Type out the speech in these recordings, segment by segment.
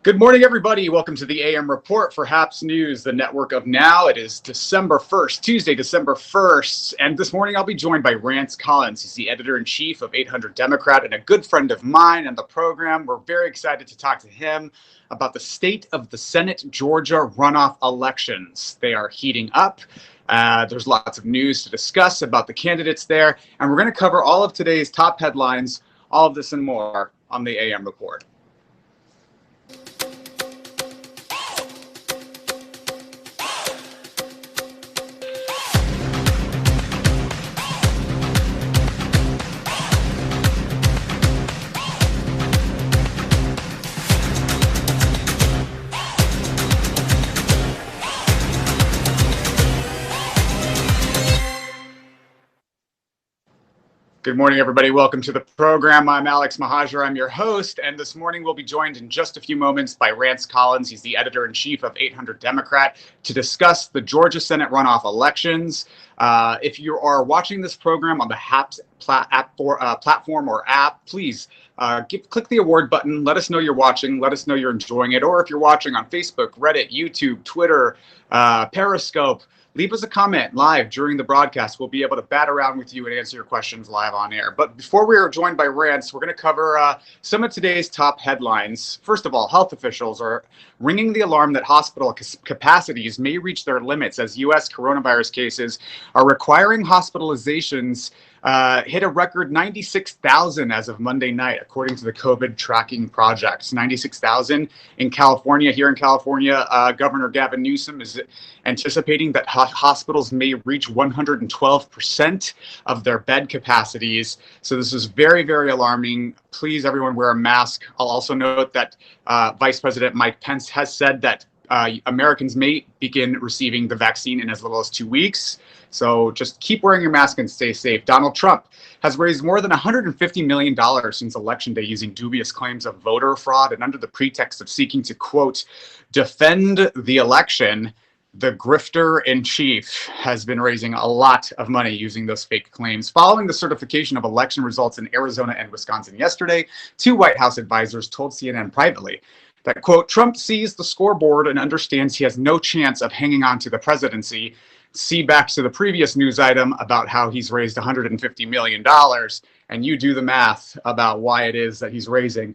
Good morning, everybody. Welcome to the AM Report for HAPS News, the network of now. It is December 1st, Tuesday, December 1st. And this morning I'll be joined by Rance Collins. He's the editor-in-chief of 800 Democrat and a good friend of mine and the program. We're very excited to talk to him about the state of the Senate Georgia runoff elections. They are heating up. There's lots of news to discuss about the candidates there. And we're going to cover all of today's top headlines, all of this and more on the AM Report. Good morning, everybody. Welcome to the program. I'm Alex Mahajer. I'm your host, and this morning we'll be joined in just a few moments by Rance Collins. He's the editor-in-chief of 800 Democrat to discuss the Georgia Senate runoff elections. If you are watching this program on the HAPS platform or app, please click the award button. Let us know you're watching. Let us know you're enjoying it. Or if you're watching on Facebook, Reddit, YouTube, Twitter, Periscope, leave us a comment live during the broadcast. We'll be able to bat around with you and answer your questions live on air. But before we are joined by Rance, we're going to cover some of today's top headlines. First of all, health officials are ringing the alarm that hospital capacities may reach their limits as U.S. coronavirus cases are requiring hospitalizations hit a record 96,000 as of Monday night, according to the COVID tracking project. 96,000 in California. Here in California, Governor Gavin Newsom is anticipating that hospitals may reach 112% of their bed capacities. So this is very, very alarming. Please, everyone, wear a mask. I'll also note that Vice President Mike Pence has said that Americans may begin receiving the vaccine in as little as 2 weeks. So just keep wearing your mask and stay safe. Donald Trump has raised more than $150 million since Election Day using dubious claims of voter fraud and under the pretext of seeking to, quote, defend the election. The grifter-in-chief has been raising a lot of money using those fake claims. Following the certification of election results in Arizona and Wisconsin yesterday, two White House advisors told CNN privately that, quote, Trump sees the scoreboard and understands he has no chance of hanging on to the presidency. See back to the previous news item about how he's raised $150 million, and you do the math about why it is that he's raising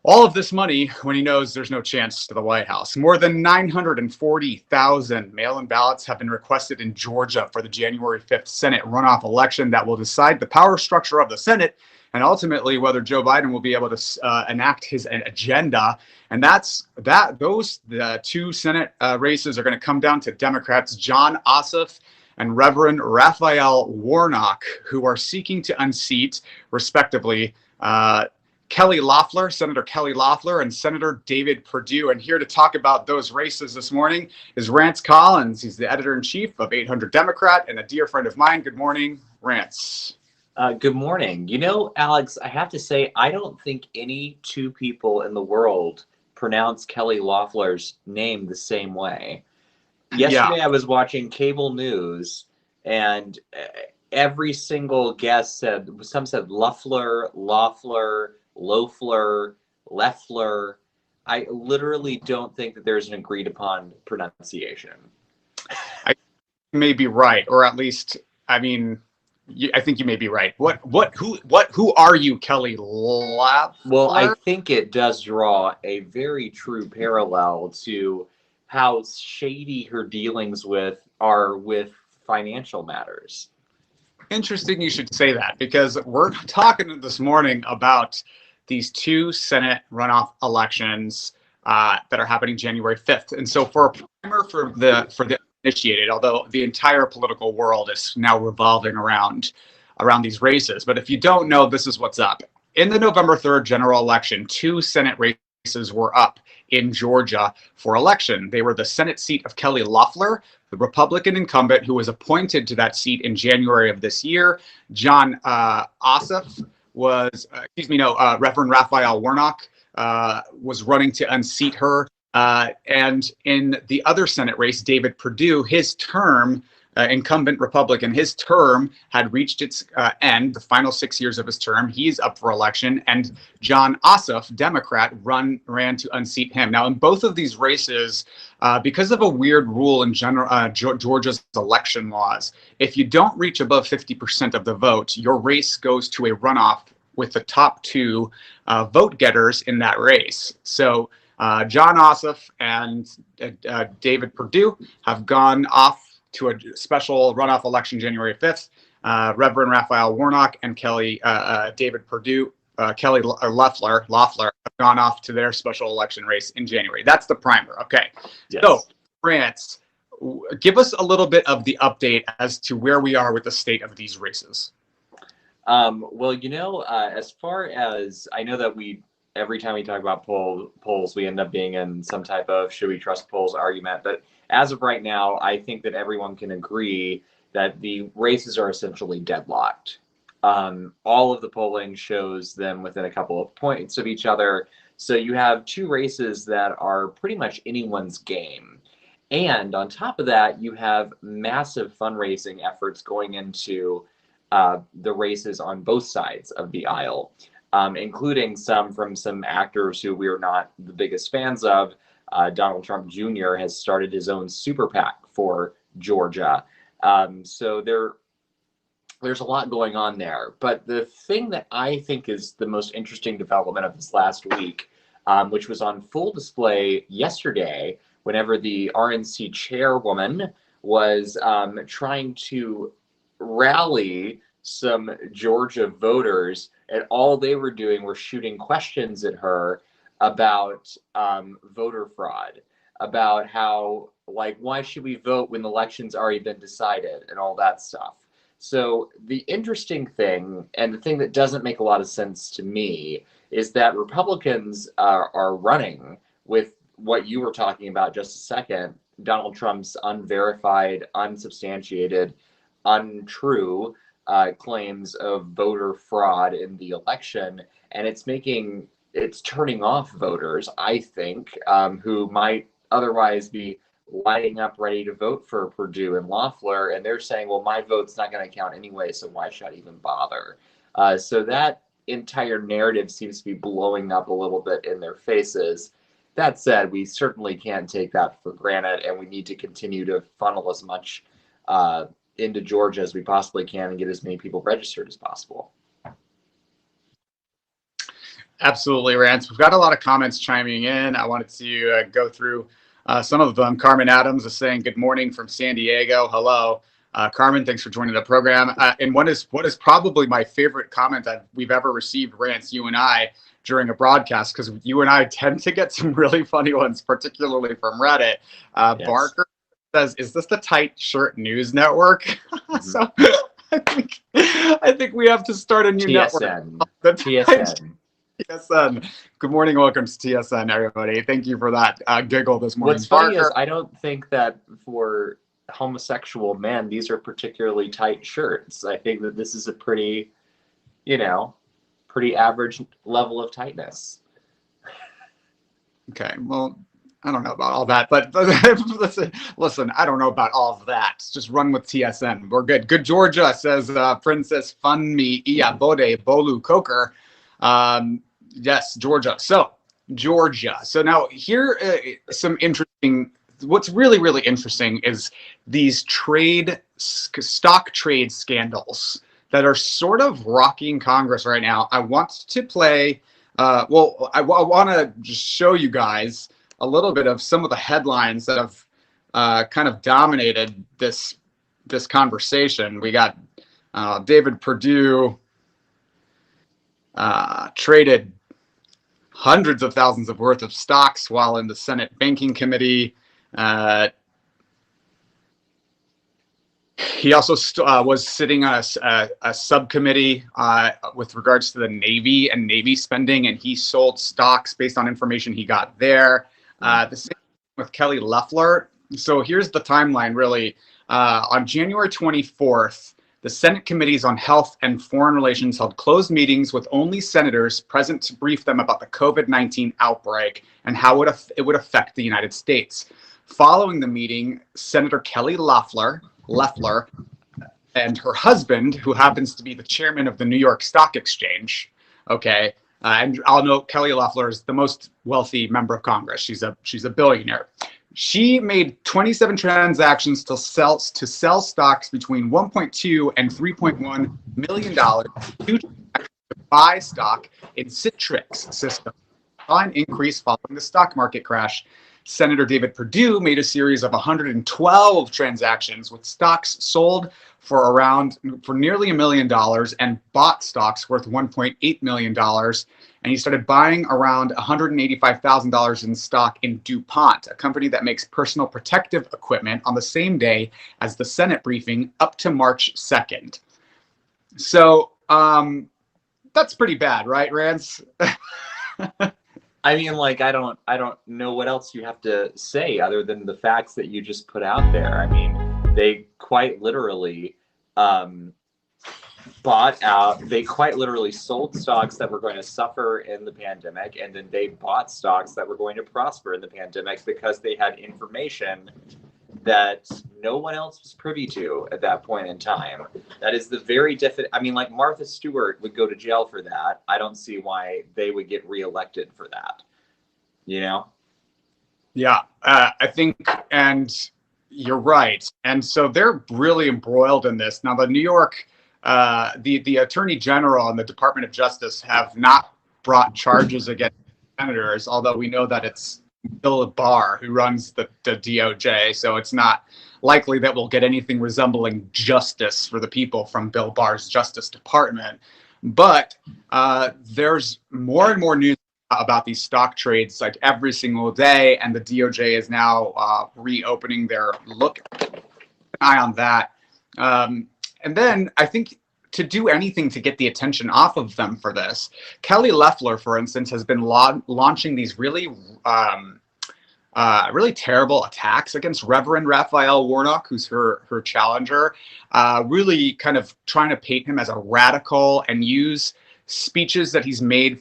all of this money when he knows there's no chance to the White House. More than 940,000 mail-in ballots have been requested in Georgia for the January 5th Senate runoff election that will decide the power structure of the Senate and ultimately whether Joe Biden will be able to enact his agenda. And the two Senate races are going to come down to Democrats Jon Ossoff and Reverend Raphael Warnock, who are seeking to unseat, respectively, Kelly Loeffler, Senator Kelly Loeffler, and Senator David Perdue. And here to talk about those races this morning is Rance Collins. He's the editor-in-chief of 800 Democrat and a dear friend of mine. Good morning, Rance. Good morning. You know, Alex, I have to say, I don't think any two people in the world pronounce Kelly Loeffler's name the same way. Yesterday, I was watching cable news, and every single guest said, some said Loeffler, Loeffler, Loeffler, Leffler. I literally don't think that there's an agreed upon pronunciation. I may be right, or at least, I mean, I think you may be right. Who are you, Kelly Loeffler? Well, I think it does draw a very true parallel to how shady her dealings are with financial matters. Interesting you should say that, because we're talking this morning about these two Senate runoff elections that are happening January 5th. And so for a primer for the initiated, although the entire political world is now revolving around these races. But if you don't know, this is what's up. In the November 3rd general election, two Senate races were up in Georgia for election. They were the Senate seat of Kelly Loeffler, the Republican incumbent who was appointed to that seat in January of this year. Jon Ossoff was, Reverend Raphael Warnock was running to unseat her. And in the other Senate race, David Perdue, his term incumbent Republican. His term had reached its end, the final 6 years of his term. He's up for election, and Jon Ossoff, Democrat, ran to unseat him. Now, in both of these races, because of a weird rule in Georgia's election laws, if you don't reach above 50% of the vote, your race goes to a runoff with the top two vote getters in that race. So Jon Ossoff and David Perdue have gone off to a special runoff election January 5th. Reverend Raphael Warnock and Kelly Loeffler have gone off to their special election race in January. That's the primer. Okay. Yes. So, France, give us a little bit of the update as to where we are with the state of these races. Well, as far as I know that every time we talk about polls, we end up being in some type of should we trust polls argument. But as of right now, I think that everyone can agree that the races are essentially deadlocked. All of the polling shows them within a couple of points of each other. So you have two races that are pretty much anyone's game. And on top of that, you have massive fundraising efforts going into the races on both sides of the aisle, including some from some actors who we're not the biggest fans of. Donald Trump Jr. has started his own super PAC for Georgia. So there's a lot going on there. But the thing that I think is the most interesting development of this last week, which was on full display yesterday, whenever the RNC chairwoman was trying to rally some Georgia voters, and all they were doing were shooting questions at her about voter fraud, about how, like, why should we vote when the election's already been decided and all that stuff. So the interesting thing, and the thing that doesn't make a lot of sense to me, is that Republicans are running with what you were talking about just a second, Donald Trump's unverified, unsubstantiated, untrue claims of voter fraud in the election, and it's turning off voters, I think, who might otherwise be lining up ready to vote for Perdue and Loeffler, and they're saying, well, my vote's not going to count anyway, so why should I even bother? So that entire narrative seems to be blowing up a little bit in their faces. That said, we certainly can't take that for granted, and we need to continue to funnel as much into Georgia as we possibly can and get as many people registered as possible. Absolutely, Rance. We've got a lot of comments chiming in. I wanted to go through some of them. Carmen Adams is saying, good morning from San Diego. Hello. Carmen, thanks for joining the program. And what is probably my favorite comment that we've ever received, Rance, you and I, during a broadcast, because you and I tend to get some really funny ones, particularly from Reddit. Yes. Barker says, is this the Tight Shirt News Network? So I think we have to start a new TSN. network. The TSN. Good morning. Welcome to TSN, everybody. Thank you for that giggle this morning. What's funny is I don't think that for homosexual men, these are particularly tight shirts. I think that this is a pretty average level of tightness. Okay. Well, I don't know about all that, but listen, I don't know about all of that. Just run with TSN. We're good. Good Georgia, says Princess Funmi Iyabode Bolu Coker. Yes, Georgia. So Georgia. So now here, some interesting, what's really, really interesting is these stock trade scandals that are sort of rocking Congress right now. I want to play, I want to just show you guys a little bit of some of the headlines that have kind of dominated this conversation. We got David Perdue traded hundreds of thousands of worth of stocks while in the Senate Banking Committee. He also was sitting on a subcommittee with regards to the Navy and Navy spending, and he sold stocks based on information he got there. The same with Kelly Loeffler. So here's the timeline, really. On January 24th, the Senate Committees on Health and Foreign Relations held closed meetings with only senators present to brief them about the COVID-19 outbreak and how it would affect the United States. Following the meeting, Senator Kelly Loeffler, Loeffler and her husband, who happens to be the chairman of the New York Stock Exchange. Okay. And I'll note Kelly Loeffler is the most wealthy member of Congress. She's a billionaire. She made 27 transactions to sell stocks between 1.2 and 3.1 million dollars to buy stock in Citrix system. An increase following the stock market crash. Senator David Perdue made a series of 112 transactions with stocks sold for nearly $1 million and bought stocks worth $1.8 million. And he started buying around $185,000 in stock in DuPont, a company that makes personal protective equipment, on the same day as the Senate briefing up to March 2nd. So that's pretty bad, right, Rance? I mean, like, I don't know what else you have to say other than the facts that you just put out there. I mean, they quite literally sold stocks that were going to suffer in the pandemic, and then they bought stocks that were going to prosper in the pandemic because they had information that no one else was privy to at that point in time. That is the very definite. I mean, like, Martha Stewart would go to jail for that. I don't see why they would get reelected for that. You know? Yeah, I think, and you're right. And so they're really embroiled in this. Now, the New York, the Attorney General and the Department of Justice have not brought charges against senators, although we know that it's Bill Barr who runs the DOJ, so it's not likely that we'll get anything resembling justice for the people from Bill Barr's Justice Department. But there's more and more news about these stock trades like every single day, and the DOJ is now reopening their eye on that. And then I think, to do anything to get the attention off of them for this, Kelly Loeffler, for instance, has been launching these really terrible attacks against Reverend Raphael Warnock, who's her challenger, really kind of trying to paint him as a radical and use speeches that he's made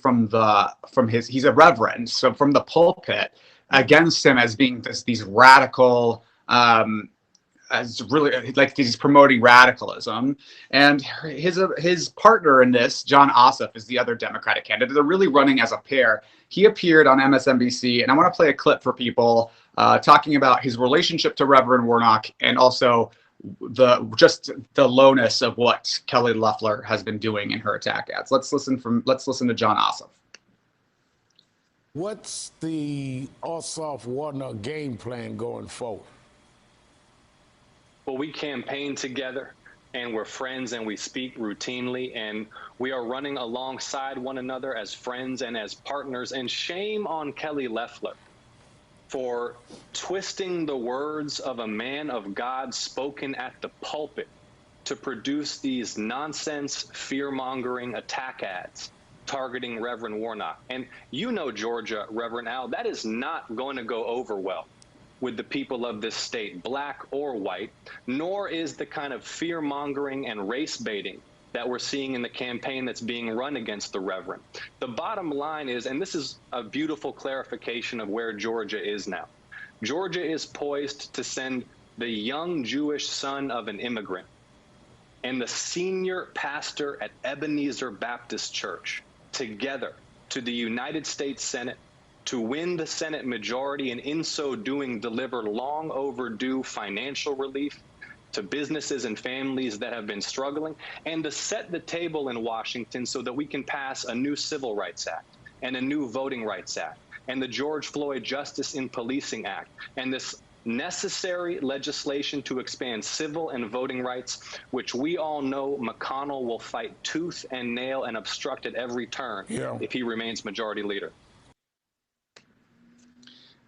he's a reverend, so from the pulpit, against him as being these radical, as really like he's promoting radicalism. And his partner in this, Jon Ossoff, is the other Democratic candidate. They're really running as a pair. He appeared on MSNBC, and I want to play a clip for people talking about his relationship to Reverend Warnock, and also the lowness of what Kelly Loeffler has been doing in her attack ads. Let's listen to Jon Ossoff. What's the Ossoff-Warnock game plan going forward? Well, we campaign together, and we're friends, and we speak routinely, and we are running alongside one another as friends and as partners. And shame on Kelly Loeffler for twisting the words of a man of God spoken at the pulpit to produce these nonsense, fear-mongering attack ads targeting Reverend Warnock. And you know, Georgia, Reverend Al, that is not going to go over well with the people of this state, black or white, nor is the kind of fear-mongering and race-baiting that we're seeing in the campaign that's being run against the Reverend. The bottom line is, and this is a beautiful clarification of where Georgia is now, Georgia is poised to send the young Jewish son of an immigrant and the senior pastor at Ebenezer Baptist Church together to the United States Senate to win the Senate majority, and in so doing deliver long overdue financial relief to businesses and families that have been struggling, and to set the table in Washington so that we can pass a new Civil Rights Act and a new Voting Rights Act and the George Floyd Justice in Policing Act and this necessary legislation to expand civil and voting rights, which we all know McConnell will fight tooth and nail and obstruct at every turn if he remains majority leader.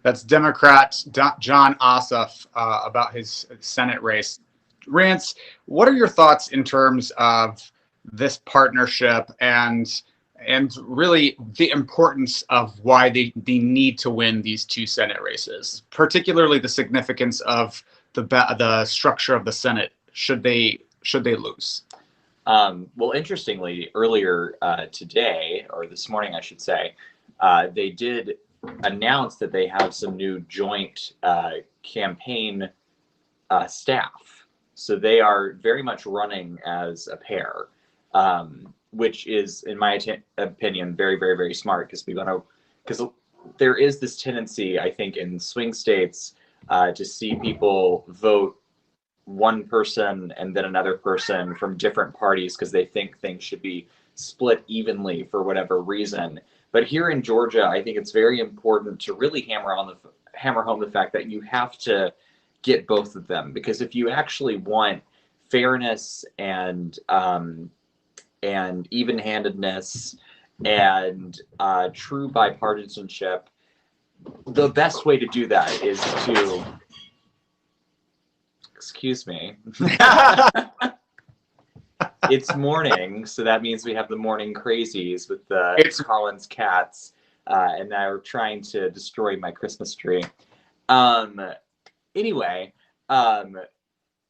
That's Democrat Jon Ossoff about his Senate race. Rance, what are your thoughts in terms of this partnership and really the importance of why they need to win these two Senate races, particularly the significance of the structure of the Senate should they lose? Well, interestingly, earlier today, or this morning, I should say, they did announce that they have some new joint campaign staff. So they are very much running as a pair, which is, in my opinion, very, very, very smart because there is this tendency, I think, in swing states to see people vote one person and then another person from different parties because they think things should be split evenly for whatever reason. But here in Georgia, I think it's very important to really hammer home the fact that you have to get both of them, because if you actually want fairness and even-handedness and true bipartisanship, the best way to do that is to, excuse me, it's morning, so that means we have the morning crazies with the Collins cats, and they're trying to destroy my Christmas tree. Anyway,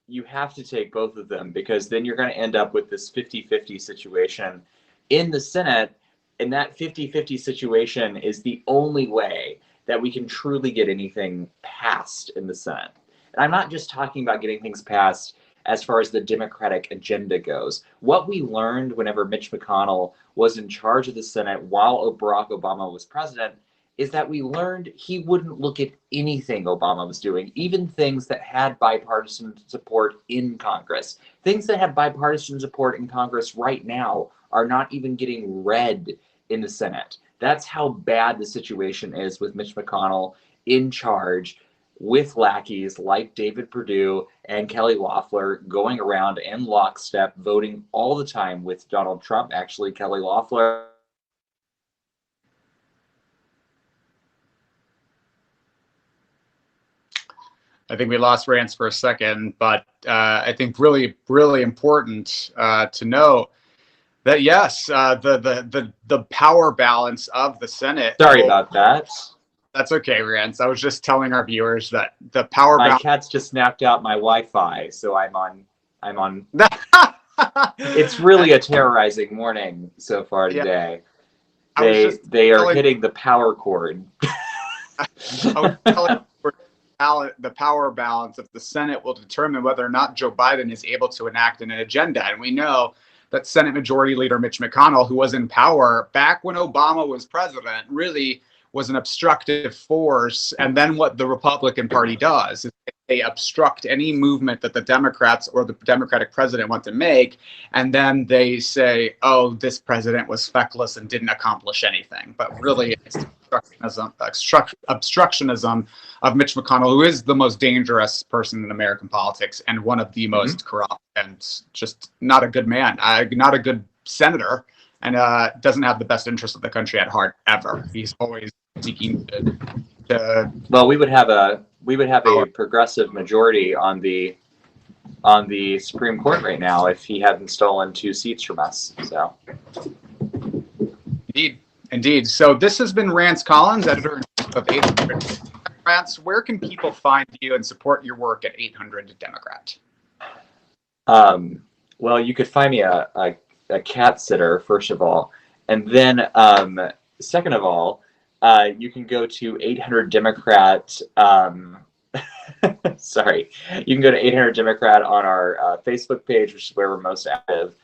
you have to take both of them, because then you're going to end up with this 50-50 situation in the Senate, and that 50-50 situation is the only way that we can truly get anything passed in the Senate. And I'm not just talking about getting things passed as far as the Democratic agenda goes. What we learned whenever Mitch McConnell was in charge of the Senate while Barack Obama was president is that we learned he wouldn't look at anything Obama was doing, even things that had bipartisan support in Congress. Things that have bipartisan support in Congress right now are not even getting read in the Senate. That's how bad the situation is with Mitch McConnell in charge, with lackeys like David Perdue and Kelly Loeffler going around in lockstep, voting all the time with Donald Trump. Actually, Kelly Loeffler I think we lost Rance for a second, but I think really, really important to know that yes, the power balance of the Senate. Sorry about that. That's okay, Rance. I was just telling our viewers that the power my balance. Cat's just snapped out my Wi-Fi, so I'm on. It's really a terrorizing morning so far today. Yeah. They are hitting the power cord. I was telling the power balance of the Senate will determine whether or not Joe Biden is able to enact an agenda. And we know that Senate Majority Leader Mitch McConnell, who was in power back when Obama was president, really was an obstructive force. And then what the Republican Party does is they obstruct any movement that the Democrats or the Democratic president want to make. And then they say, oh, this president was feckless and didn't accomplish anything. But really, it's obstructionism of Mitch McConnell, who is the most dangerous person in American politics and one of the most corrupt and just not a good man, not a good senator, and doesn't have the best interest of the country at heart ever. He's always seeking to well, we would have a progressive majority on the Supreme Court right now if he hadn't stolen 2 seats from us. So Indeed. So this has been Rance Collins, editor of 800 Democrats. Where can people find you and support your work at 800 Democrat? Well, you could find me a cat sitter, first of all. And then, second of all, you can go to 800 Democrat. Sorry. You can go to 800 Democrat on our Facebook page, which is where we're most active,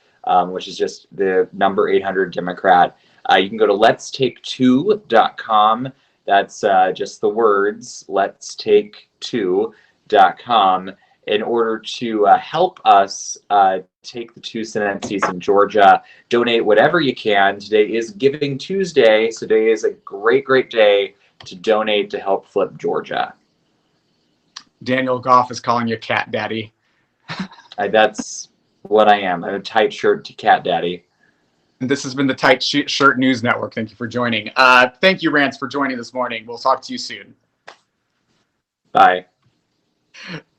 which is just the number 800 Democrat. You can go to letstake2.com. That's just the words, letstake2.com, in order to help us take the 2 Senate seats in Georgia. Donate whatever you can. Today is Giving Tuesday, so today is a great, great day to donate to help flip Georgia. Daniel Goff is calling you Cat Daddy. That's what I am. I'm a tight shirt to Cat Daddy. And this has been the Tight Shirt News Network. Thank you for joining. Thank you, Rance, for joining this morning. We'll talk to you soon. Bye.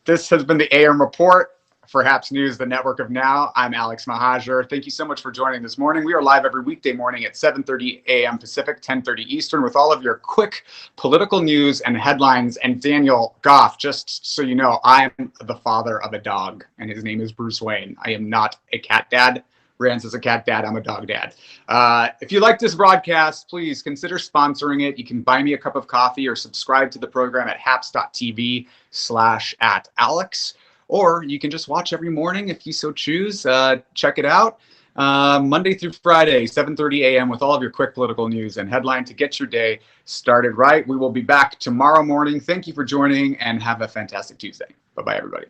This has been the AM Report for HAPS News, the network of now. I'm Alex Mahajer. Thank you so much for joining this morning. We are live every weekday morning at 7:30 a.m. Pacific, 10:30 Eastern, with all of your quick political news and headlines. And Daniel Goff, just so you know, I am the father of a dog, and his name is Bruce Wayne. I am not a cat dad. Rance is a cat dad. I'm a dog dad. If you like this broadcast, please consider sponsoring it. You can buy me a cup of coffee or subscribe to the program at haps.tv/@Alex. or you can just watch every morning if you so choose. Check it out. Monday through Friday, 7:30 a.m. with all of your quick political news and headline to get your day started right. We will be back tomorrow morning. Thank you for joining and have a fantastic Tuesday. Bye-bye, everybody.